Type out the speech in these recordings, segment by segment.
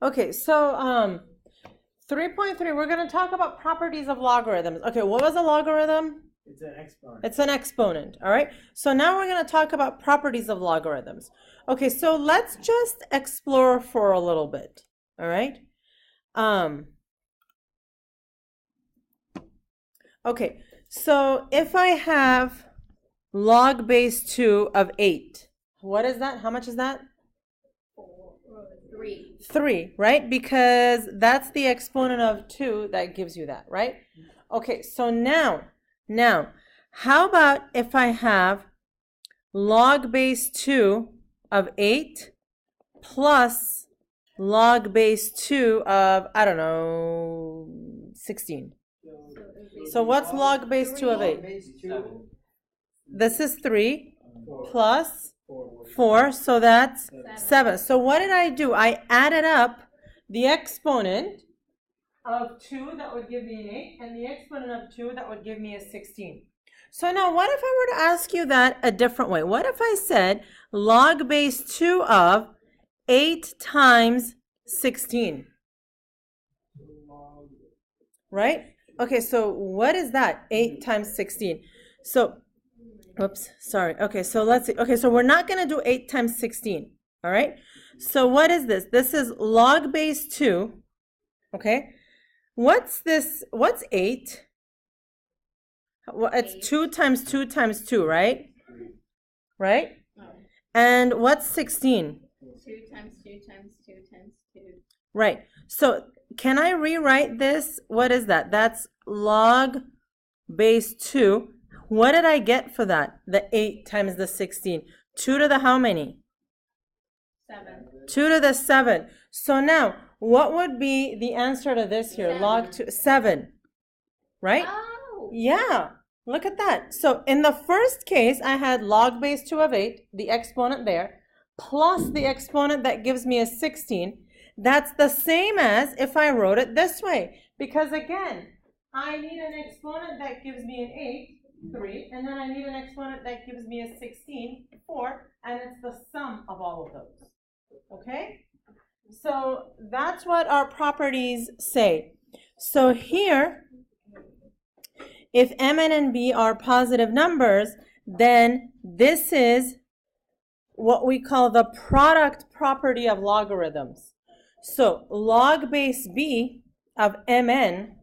Okay, so 3.3, we're going to talk about properties of logarithms. Okay, what was a logarithm? It's an exponent. It's an exponent, all right? So now we're going to talk about properties of logarithms. Okay, so let's just explore for a little bit, all right? Okay, so if I have log base 2 of 8, what is that? How much is that? 3. 3, right? Because that's the exponent of 2 that gives you that, right? Okay, so now, how about if I have log base 2 of 8 plus log base 2 of, I don't know, 16. So what's log base 2 of 8? This is 3 plus 4, so that's 7. So what did I do? I added up the exponent of 2, that would give me an 8, and the exponent of 2, that would give me a 16. So now what if I were to ask you that a different way? What if I said log base 2 of 8 times 16? Right? Okay, so what is that? 8 times 16. So, oops, sorry. Okay, so let's see. Okay, so we're not going to do 8 times 16. All right? So what is this? This is log base 2. Okay? What's this? What's 8? Well, it's 2 times 2 times 2, right? Right? And what's 16? 2 times 2 times 2 times 2. Right. So can I rewrite this? What is that? That's log base 2. What did I get for that? The 8 times the 16. 2 to the how many? 7. 2 to the 7. So now, what would be the answer to this here? 7. Log 2, 7. Right? Oh! Yeah. Look at that. So in the first case, I had log base 2 of 8, the exponent there, plus the exponent that gives me a 16. That's the same as if I wrote it this way. Because again, I need an exponent that gives me an 8, 3, and then I need an exponent that gives me a 16, 4, and it's the sum of all of those. Okay? So that's what our properties say. So here, if mn and b are positive numbers, then this is what we call the product property of logarithms. So log base b of mn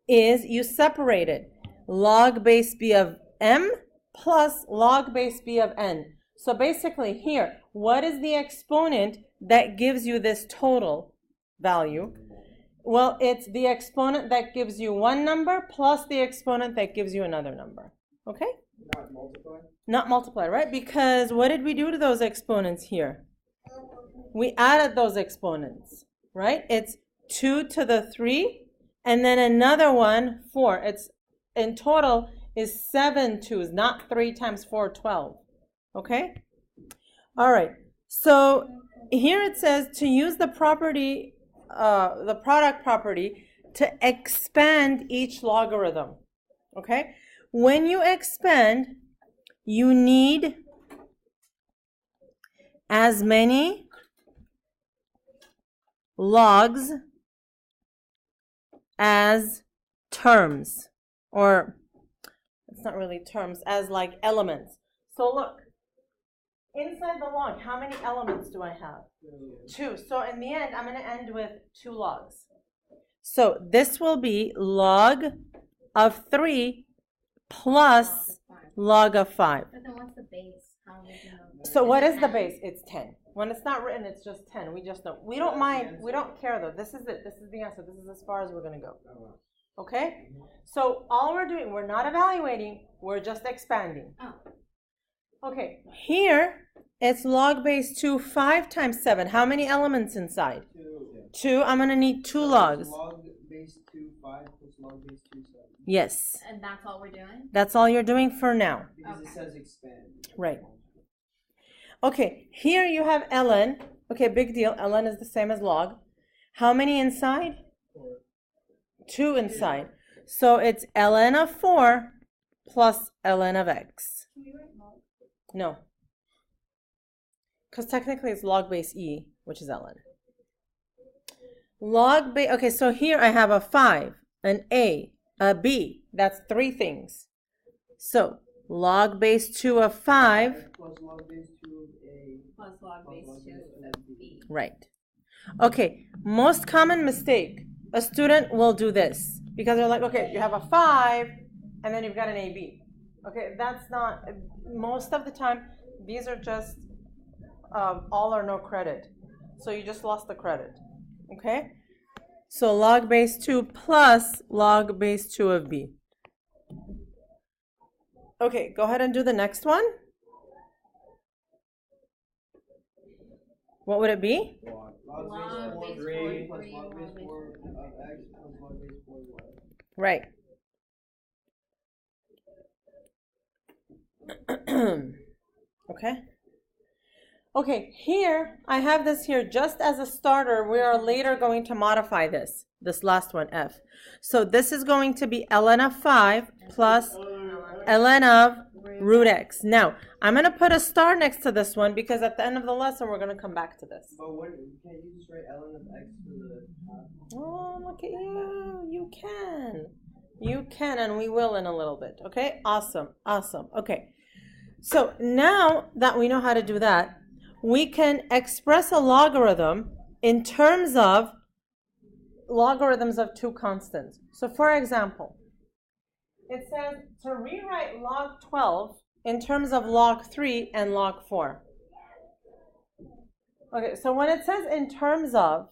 is, you separate it, log base b of m plus log base b of n. So basically here, what is the exponent that gives you this total value? Well, it's the exponent that gives you one number plus the exponent that gives you another number. Okay? Not multiply? Not multiply, right? Because what did we do to those exponents here? We added those exponents, right? It's 2 to the 3, and then another one, 4. It's in total is 7 2's, not 3 times 4, 12. Okay? All right. So here it says to use the property, the product property, to expand each logarithm. Okay? When you expand, you need as many logs as terms, or it's not really terms, as like elements. So look, inside the log, how many elements do I have? 2. So in the end, I'm going to end with 2 logs. So this will be log of 3 plus log of 5. But then what's the base? How would you know? So what is the base? It's 10. When it's not written, it's just 10. We just don't. We don't mind. We don't care though. This is it. This is the answer. This is as far as we're going to go. Okay? So all we're doing, we're not evaluating. We're just expanding. Oh. Okay. Here, it's log base 2, 5 times 7. How many elements inside? 2. I'm going to need 2 logs. Log base 2, 5 plus log base 2, 7. Yes. And that's all we're doing? That's all you're doing for now. Because it says expand. Right. Okay, here you have ln. Okay, big deal. ln is the same as log. How many inside? 4. 2 inside. So it's ln of 4 plus ln of x. Can we write log? No. Because technically it's log base e, which is ln. Log base, okay, so here I have a 5, an A, a B. That's 3 things. So log base 2 of 5. Plus log base 2 of A. Plus log base 2 of B. Right. Okay, most common mistake. A student will do this because they're like, okay, you have a 5 and then you've got an AB. Okay, that's not, most of the time, these are just all or no credit. So you just lost the credit. Okay? So log base 2 plus log base 2 of B. Okay, go ahead and do the next one. What would it be? Log base 4 of 3 plus log base 4 of X plus log base 4 of Y. Right. Okay. Okay, here, I have this here just as a starter. We are later going to modify this last one, F. So this is going to be ln of 5 plus ln of root x. Now, I'm going to put a star next to this one because at the end of the lesson, we're going to come back to this. But what, can't you just write ln of X to the top? Oh, look at you. You can. You can, and we will in a little bit. Okay, awesome, awesome. Okay, so now that we know how to do that, we can express a logarithm in terms of logarithms of 2 constants. So for example, it says to rewrite log 12 in terms of log 3 and log 4. Okay, so when it says in terms of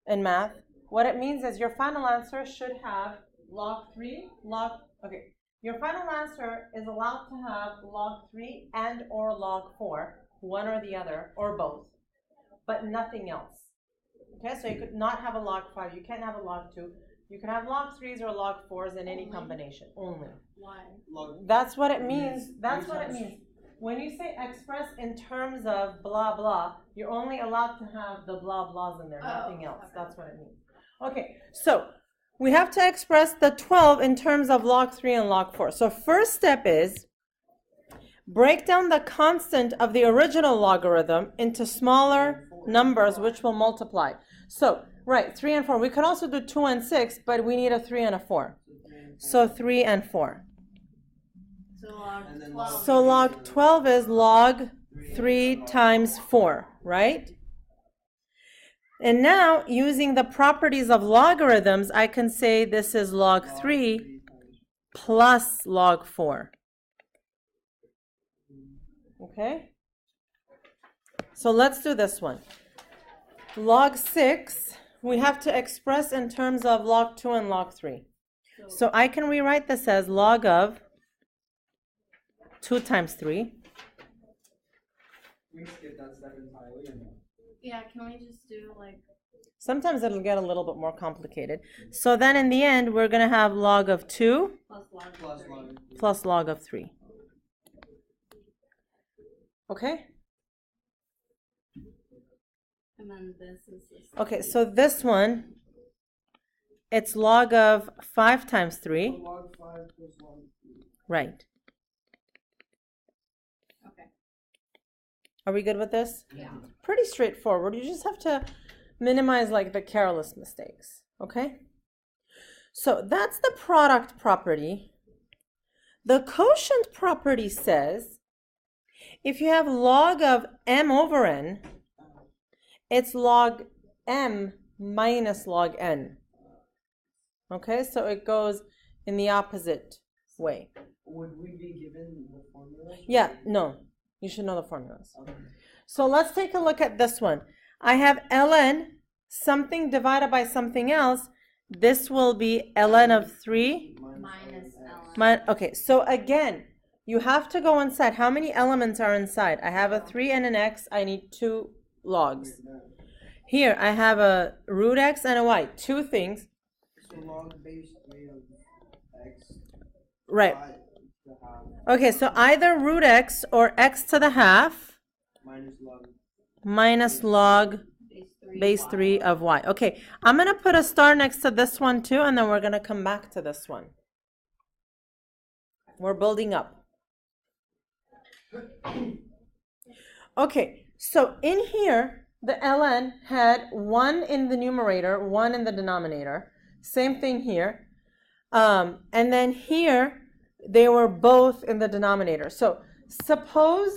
in math, what it means is your final answer should have log 3, your final answer is allowed to have log 3 and or log 4. One or the other, or both, but nothing else. Okay, so you could not have a log 5, you can't have a log 2, you can have log 3s or log 4s in any combination, only. Why? That's what it means, that's what it means. When you say express in terms of blah blah, you're only allowed to have the blah blahs in there, nothing else, that's what it means. Okay, so we have to express the 12 in terms of log 3 and log 4. So first step is break down the constant of the original logarithm into smaller numbers which will multiply. So, right, 3 and 4. We could also do 2 and 6, but we need a 3 and a 4. So 3 and 4. So log 12 is log 3 times 4, right? And now, using the properties of logarithms, I can say this is log 3 plus log 4. Okay, so let's do this one. Log 6, we have to express in terms of log 2 and log 3. So I can rewrite this as log of 2 times 3. We skip that step entirely. Yeah, can we just do like... Sometimes it'll get a little bit more complicated. So then in the end, we're going to have log of 2 plus log of 3. Okay? And then this is this. Okay, so this one, it's log of 5 times 3. Log 5 plus log 3. Right. Okay. Are we good with this? Yeah. Pretty straightforward. You just have to minimize like the careless mistakes. Okay? So that's the product property. The quotient property says if you have log of m over n, it's log m minus log n. Okay, so it goes in the opposite way. Would we be given the formula? Yeah, no, you should know the formulas. Okay. So let's take a look at this one. I have ln something divided by something else. This will be ln of 3 Minus L. Okay, so again, you have to go inside. How many elements are inside? I have a 3 and an x. I need 2 logs. Here, I have a root x and a y. 2 things. So log base 3 of X. Right. Y to half Okay, so either root x or x to the half minus log base 3 of y. Okay, I'm going to put a star next to this one too, and then we're going to come back to this one. We're building up. Okay, so in here, the ln had 1 in the numerator, 1 in the denominator. Same thing here. And then here, they were both in the denominator. So suppose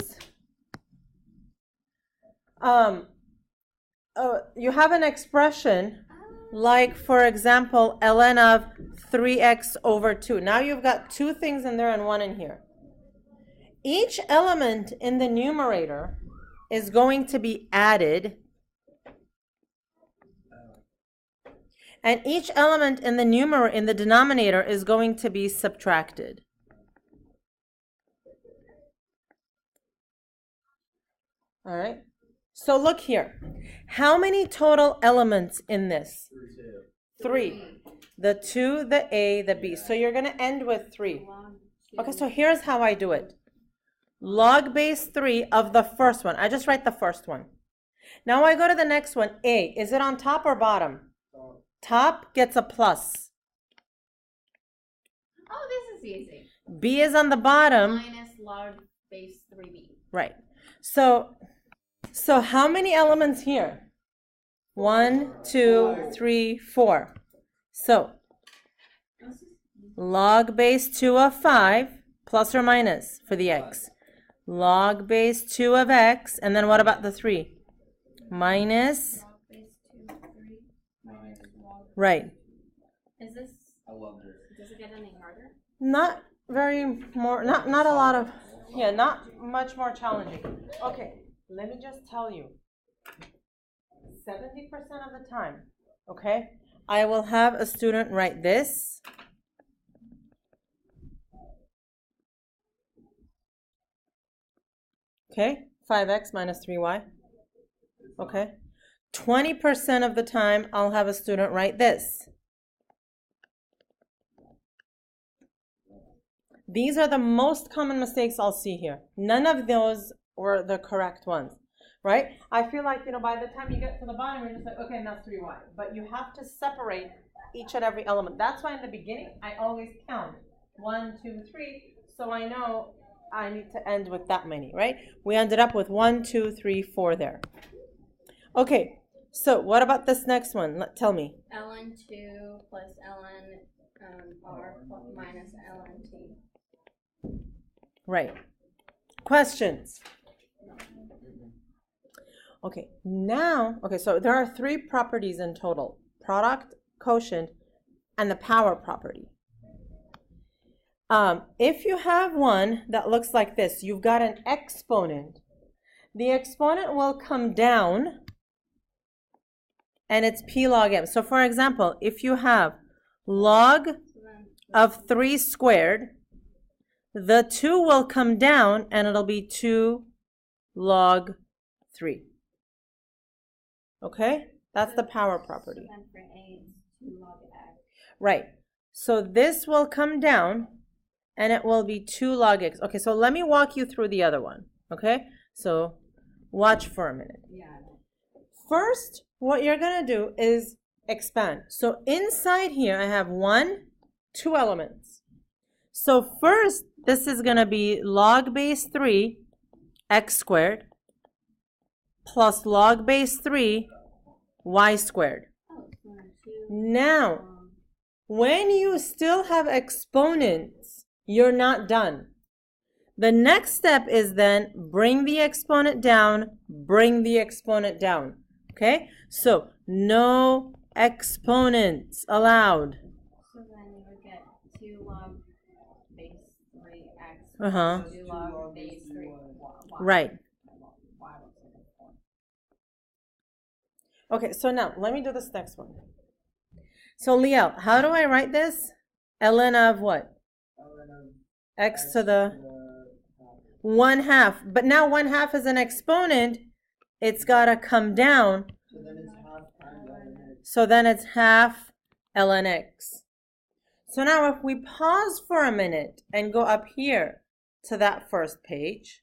you have an expression like, for example, ln of 3x over 2. Now you've got 2 things in there and 1 in here. Each element in the numerator is going to be added, and each element in the denominator is going to be subtracted. All right. So look here. How many total elements in this? 3. The 2, the A, the B. So you're going to end with 3. Okay, so here's how I do it. Log base 3 of the first one. I just write the first one. Now I go to the next one. A, is it on top or bottom? Top gets a plus. Oh, this is easy. B is on the bottom. Minus log base 3b. Right. So how many elements here? 1, 2, 3, 4. So log base 2 of 5, plus or minus for the x. Log base 2 of x, and then what about the 3? Minus. Log base 2, 3, minus log. Right. Is this, I love this. does it get any harder? Not very more, not a lot of, yeah, not much more challenging. Okay, let me just tell you. 70% of the time, okay, I will have a student write this. Okay, 5x minus 3y. Okay. 20% of the time, I'll have a student write this. These are the most common mistakes I'll see here. None of those were the correct ones, right? I feel like, by the time you get to the bottom, you're just like, okay, and that's 3y. But you have to separate each and every element. That's why in the beginning, I always count 1, 2, 3, so I know I need to end with that many, right? We ended up with 1, 2, 3, 4 there. Okay, so what about this next one? Tell me. ln 2 plus ln r minus ln t. Right. Questions? Okay, now, so there are 3 properties in total. Product, quotient, and the power property. If you have one that looks like this, you've got an exponent. The exponent will come down, and it's p log m. So for example, if you have log of 3 squared, the 2 will come down, and it'll be 2 log 3. Okay? That's the power property. So then for a, it's 2 log x. Right. So this will come down, and it will be 2 log x. Okay, so let me walk you through the other one. Okay? So watch for a minute. Yeah. First, what you're going to do is expand. So inside here, I have 2 elements. So first, this is going to be log base 3 x squared plus log base 3 y squared. Oh, so 2. Now, when you still have exponents, you're not done. The next step is then bring the exponent down, bring the exponent down. Okay? So, no exponents allowed. So then you would get 2 log base 3x. Uh-huh. 2 log base 3 y. Right. Y looks like a 4. Okay, so now let me do this next one. So Liel, how do I write this? ln of what? X to the 1/2. But now 1/2 is an exponent. It's got to come down. So then it's half ln x. So now if we pause for a minute and go up here to that first page,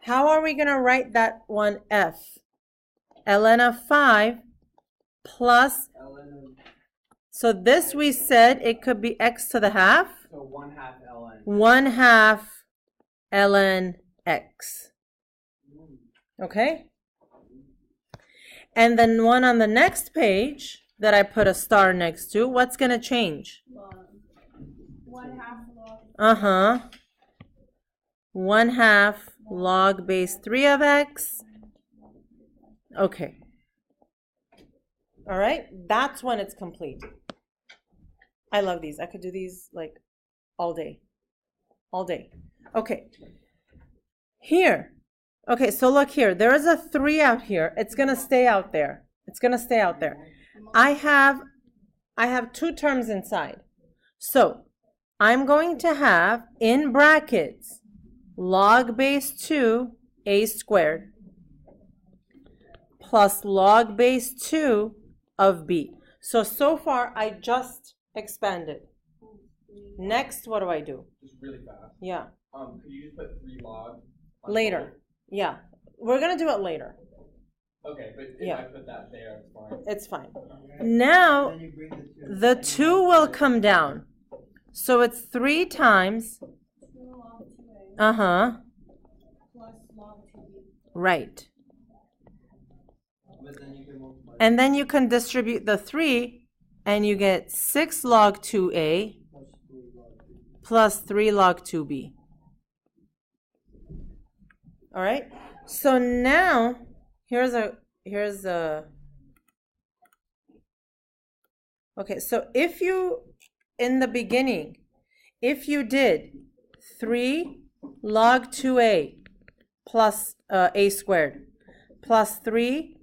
how are we going to write that one f? ln of 5 plus, so this we said it could be x to the half. So 1/2 ln. 1/2 ln x. Okay? And then one on the next page that I put a star next to, what's going to change? Log. 1/2 log. Uh-huh. 1/2 log base 3 of x. Okay. All right, that's when it's complete. I love these. I could do these like all day. All day. Okay. Here. Okay, so look here. There is a 3 out here. It's going to stay out there. It's going to stay out there. I have 2 terms inside. So, I'm going to have in brackets log base 2 a squared plus log base 2 of b. So far I just expanded. Next, what do I do? Just really fast. Yeah. Could you just put 3 log? on Later. both? Yeah. We're going to do it later. Okay, but if Yeah. I put that there, it's fine. It's fine. Now, Then you bring the 2 will come down. So it's 3 times. 2 log 2a Uh-huh. plus log 2b. Right. But then you can multiply And then you can distribute the 3 and you get 6 log 2a plus 3 log 2. plus 3 log 2b. All right. So now here's a okay, so if you in the beginning, if you did 3 log 2a plus a squared plus 3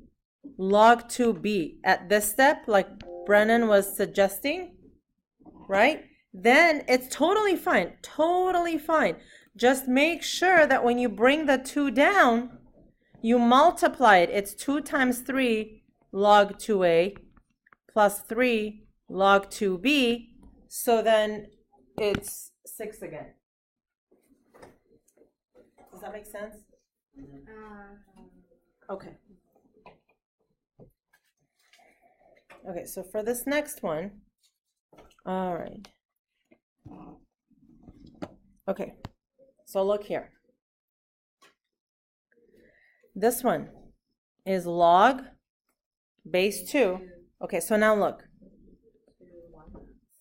log 2b at this step, like Brennan was suggesting, right? Then it's totally fine, totally fine. Just make sure that when you bring the 2 down, you multiply it. It's 2 times 3 log 2a plus 3 log 2b. So then it's 6 again. Does that make sense? Okay. Okay, so for this next one, all right. Okay, so look here. This one is log base 2. Okay, so now look.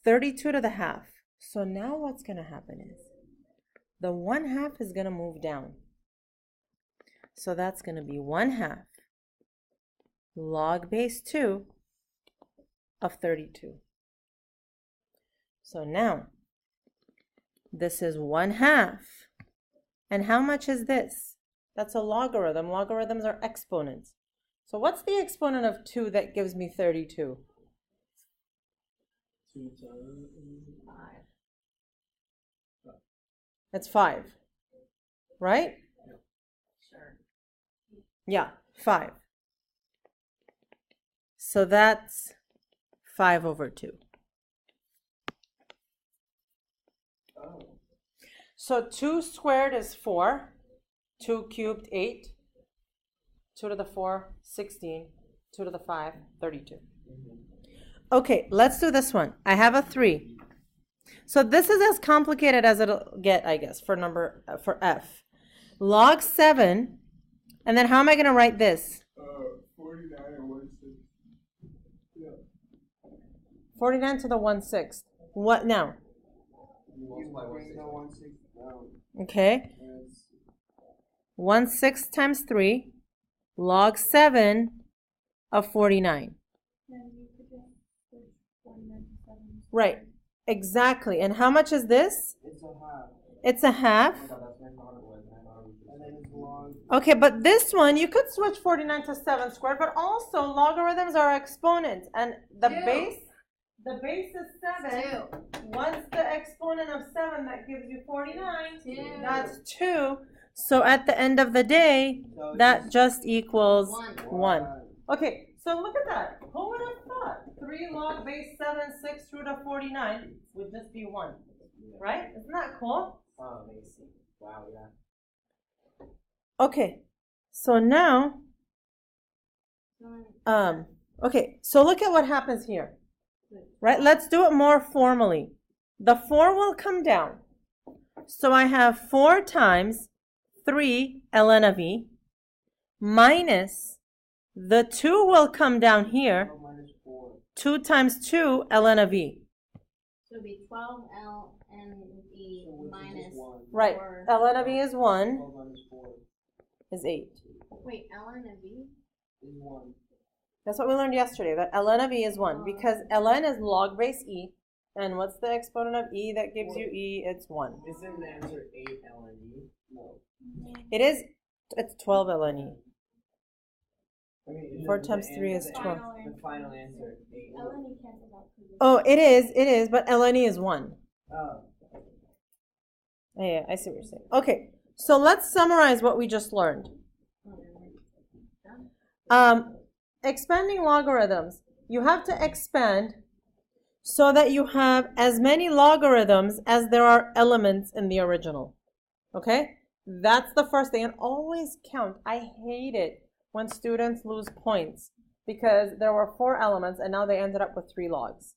32 to the half. So now what's going to happen is the 1/2 is going to move down. So that's going to be 1/2 log base 2 of 32. So now this is 1/2. And how much is this? That's a logarithm. Logarithms are exponents. So what's the exponent of 2 that gives me 32? 2 times 5. That's 5. Right? Sure. Yeah, 5. So that's 5 over 2. Oh. So 2 squared is 4. 2 cubed, 8. 2 to the 4, 16. 2 to the 5, 32. Okay, let's do this one. I have a 3. So this is as complicated as it'll get, I guess, for F. Log 7, and then how am I going to write this? 49 and 1/6. Yeah. 49 to the 1/6. What now? You You multiply bring the 1/6. 1/6 down. Okay. And it's 1/6 times 3, log 7 of 49. Then you could just switch 49 to 7. Right, exactly. And how much is this? it's a half. It's a half. Oh my god, that's what I thought it was. And I thought it was just And then it's log. Okay, but this one, you could switch 49 to 7 squared, but also logarithms are exponents. And the Two. base is 7. 2. What's the exponent of 7 that gives you 49? 2. That's 2. So at the end of the day, So it's that just equals 1. 1. Okay, so look at that. Who would have thought 3 log base 7, 6 root of 49 would just be 1, right? Isn't that cool? Oh, amazing. Wow, yeah. Okay, so now, okay, so look at what happens here, right? Let's do it more formally. The 4 will come down. So I have 4 times 3 ln of e minus The 2 will come down here. 2 times 2 ln of e. So it'd be 12 ln e minus Right. 4. ln of e is 1, is 8. Wait, ln of e? That's what we learned yesterday, that ln of e is 1, because ln is log base e, and what's the exponent of e that gives you e? It's 1. Isn't the answer 8 ln e? No. It is, it's 12 ln e. I mean, 4 times 3 is 12. The final answer, 8. ln e cancels out. Oh, it is, but ln e is 1. Oh. Yeah, I see what you're saying. Okay, so let's summarize what we just learned. Expanding logarithms. You have to expand so that you have as many logarithms as there are elements in the original. Okay? That's the first thing. And always count. I hate it when students lose points because there were 4 elements and now they ended up with 3 logs.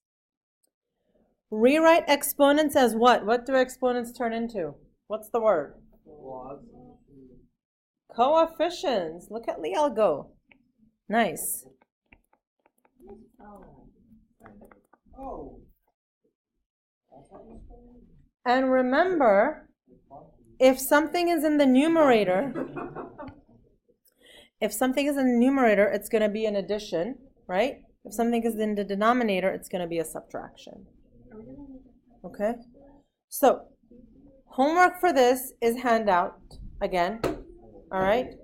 Rewrite exponents as what? What do exponents turn into? What's the word? Coefficients. Look at Liel go. Nice. Oh. And remember, if something is in the numerator, it's going to be an addition, right? If something is in the denominator, it's going to be a subtraction. Okay? So, homework for this is handout again. All right?